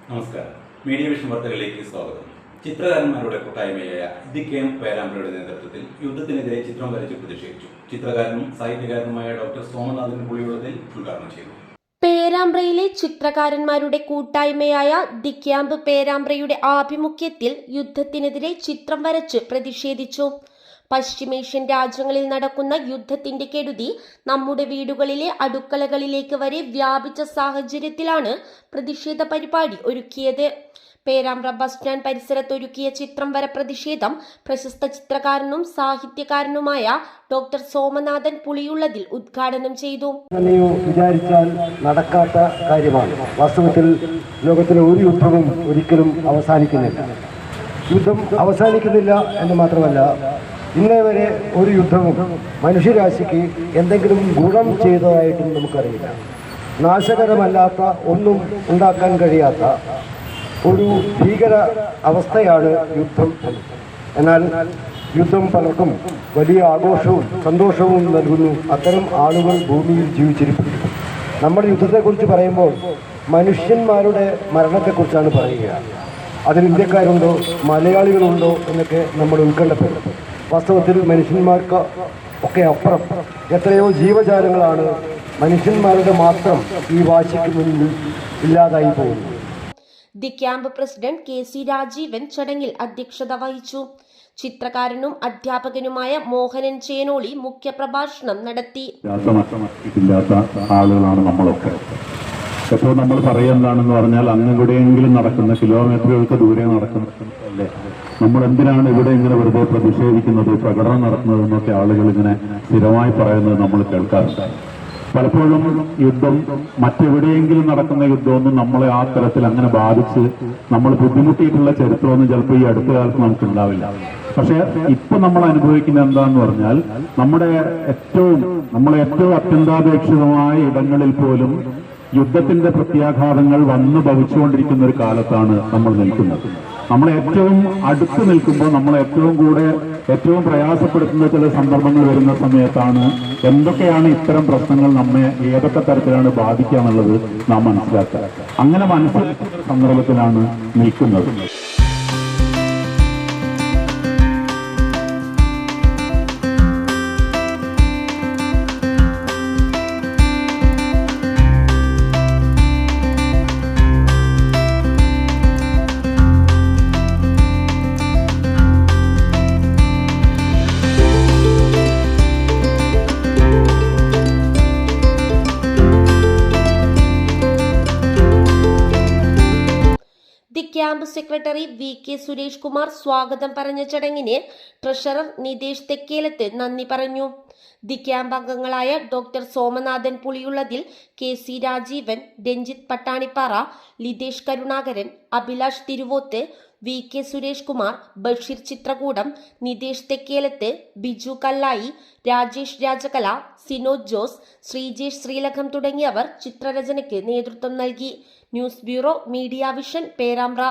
നമസ്കാരം. Media vision വാർത്തകളിലേക്ക് സ്വാഗതം. ചിത്രകാരന്മാരുടെ കൂട്ടായ്മയായ ദി ക്യാമ്പ് പേരാമ്പ്രയുടെ നേതൃത്വത്തിൽ യുദ്ധത്തിനെതിരെ ചിത്രം വരച്ച് പ്രതിഷേധിച്ചു. ചിത്രകാരനും സാഹിത്യകാരനുമായ ഡോക്ടർ സോമനാഥൻ പുളിയുള്ളതിൽ ഉദ്ഘാടനം ചെയ്തു. പേരാമ്പ്രയിലെ ചിത്രകാരന്മാരുടെ കൂട്ടായ്മയായ ദി ക്യാമ്പ് പേരാമ്പ്രയുടെ ആഭിമുഖ്യത്തിൽ യുദ്ധത്തിനെതിരെ ചിത്രം വരച്ച് പ്രതിഷേധിച്ചു. പശ്ചിമേഷ്യൻ രാജ്യങ്ങളിൽ നടക്കുന്ന യുദ്ധത്തിന്റെ കെടുതി നമ്മുടെ വീടുകളിലെ അടുക്കളകളിലേക്ക് വരെ വ്യാപിച്ച സാഹചര്യത്തിലാണ് പ്രതിഷേധ പരിപാടി ഒരുക്കിയത്. പേരാമ്പ്ര ബസ് സ്റ്റാൻഡ് പരിസരത്തൊരുക്കിയ ചിത്രം വര പ്രതിഷേധം പ്രശസ്ത ചിത്രകാരനും സാഹിത്യകാരനുമായ ഡോക്ടർ സോമനാഥൻ പുളിയുള്ളതിൽ ഉദ്ഘാടനം ചെയ്തു. വിചാരിച്ചാൽ നടക്കാത്ത കാര്യമാണ്. വാസ്തവത്തിൽ ലോകത്തിലെ ഒരു യുദ്ധവും ഒരിക്കലും അവസാനിക്കുന്നില്ല. യുദ്ധം അവസാനിക്കുന്നില്ല എന്ന് മാത്രമല്ല, ഇന്നേ വരെ ഒരു യുദ്ധവും മനുഷ്യരാശിക്ക് എന്തെങ്കിലും ഗുണം ചെയ്തതായിട്ടും നമുക്കറിയില്ല. നാശകരമല്ലാത്ത ഒന്നും ഉണ്ടാക്കാൻ കഴിയാത്ത ഒരു ഭീകര അവസ്ഥയാണ് യുദ്ധം. എന്നാൽ യുദ്ധം പലർക്കും വലിയ ആഘോഷവും സന്തോഷവും നൽകുന്നു. അത്തരം ആളുകൾ ഭൂമിയിൽ ജീവിച്ചിരിക്കുന്നു. നമ്മൾ യുദ്ധത്തെക്കുറിച്ച് പറയുമ്പോൾ മനുഷ്യന്മാരുടെ മരണത്തെക്കുറിച്ചാണ് പറയുക. അതിൽ ഇന്ത്യക്കാരുണ്ടോ മലയാളികളുണ്ടോ എന്നൊക്കെ നമ്മൾ ഉത്കണ്ഠപ്പെടും. വാസ്തവത്തിൽ മനുഷ്യന്മാർക്ക് ഒക്കെ അപ്പുറം എത്രയോ ജീവജാലങ്ങളാണ് മനുഷ്യന്മാരുടെ മാത്രം ഈ വാശിക്ക് മുന്നിൽ ഇല്ലാതായി പോകുന്നു. The camp president K C. Rajeevan ചടങ്ങിൽ അധ്യക്ഷത വഹിച്ചു. ചിത്രകാരനും അധ്യാപകനുമായ മോഹനൻ ചേനോളി മുഖ്യപ്രഭാഷണം നടത്തി. ആളുകളാണ് നമ്മളൊക്കെ. എപ്പോൾ നമ്മൾ പറയുന്നതാണെന്ന് പറഞ്ഞാൽ അങ്ങെവിടെയെങ്കിലും നടക്കുന്ന കിലോമീറ്ററുകൾക്ക് ദൂരെ നടക്കുന്നതല്ലേ, നമ്മൾ എന്തിനാണ് ഇവിടെ ഇങ്ങനെ വെറുതെ പ്രതിഷേധിക്കുന്നത്, പ്രകടനം നടത്തുന്നത് എന്നൊക്കെ ആളുകൾ ഇങ്ങനെ സ്ഥിരമായി പറയുന്നത് നമ്മൾ കേൾക്കാറുണ്ട്. പലപ്പോഴും യുദ്ധം മറ്റെവിടെയെങ്കിലും നടക്കുന്ന യുദ്ധമൊന്നും നമ്മളെ ആ തരത്തിൽ അങ്ങനെ ബാധിച്ച് നമ്മൾ ബുദ്ധിമുട്ടിയിട്ടുള്ള ചരിത്രമൊന്നും ചിലപ്പോൾ ഈ അടുത്ത കാലത്ത് നമുക്ക് ഉണ്ടാവില്ല. പക്ഷെ ഇപ്പൊ നമ്മൾ അനുഭവിക്കുന്ന എന്താന്ന് പറഞ്ഞാൽ നമ്മളെ ഏറ്റവും അത്യന്താപേക്ഷിതമായ ഇടങ്ങളിൽ പോലും യുദ്ധത്തിന്റെ പ്രത്യാഘാതങ്ങൾ വന്നു ഭവിച്ചുകൊണ്ടിരിക്കുന്ന ഒരു കാലത്താണ് നമ്മൾ നിൽക്കുന്നത്. നമ്മളെ ഏറ്റവും അടുത്ത് നിൽക്കുമ്പോൾ നമ്മളെ ഏറ്റവും പ്രയാസപ്പെടുത്തുന്ന ചില സന്ദർഭങ്ങൾ വരുന്ന സമയത്താണ് എന്തൊക്കെയാണ് ഇത്തരം പ്രശ്നങ്ങൾ നമ്മെ ഏതൊക്കെ തരത്തിലാണ് ബാധിക്കുക എന്നുള്ളത് നാം മനസ്സിലാക്കുക. അങ്ങനെ മനസ്സിലാക്കുന്ന സന്ദർഭത്തിലാണ് നിൽക്കുന്നത്. The camp secretary V K. Suresh Kumar സ്വാഗതം പറഞ്ഞ ചടങ്ങിന് ട്രഷറർ നിതേഷ് തെക്കേലത്ത് നന്ദി പറഞ്ഞു. ദി ക്യാമ്പ് അംഗങ്ങളായ ഡോക്ടർ സോമനാഥൻ പുളിയുള്ളതിൽ, കെ.സി. രാജീവൻ, രഞ്ജിത്ത് പട്ടാണിപ്പാറ, ലിതേഷ് കരുണാകരൻ, അഭിലാഷ് തിരുവോത്ത്, വി.കെ. സുരേഷ് കുമാർ, ബഷീർ ചിത്രകൂടം, നിതേഷ് തെക്കേലത്ത്, ബിജു കല്ലായി, രാജേഷ് രാജകല, സിനോജ് ജോസ്, ശ്രീജേഷ് ശ്രീലകം തുടങ്ങിയവർ ചിത്രരചനയ്ക്ക് നേതൃത്വം നൽകി. News bureau, media vision, Perambra.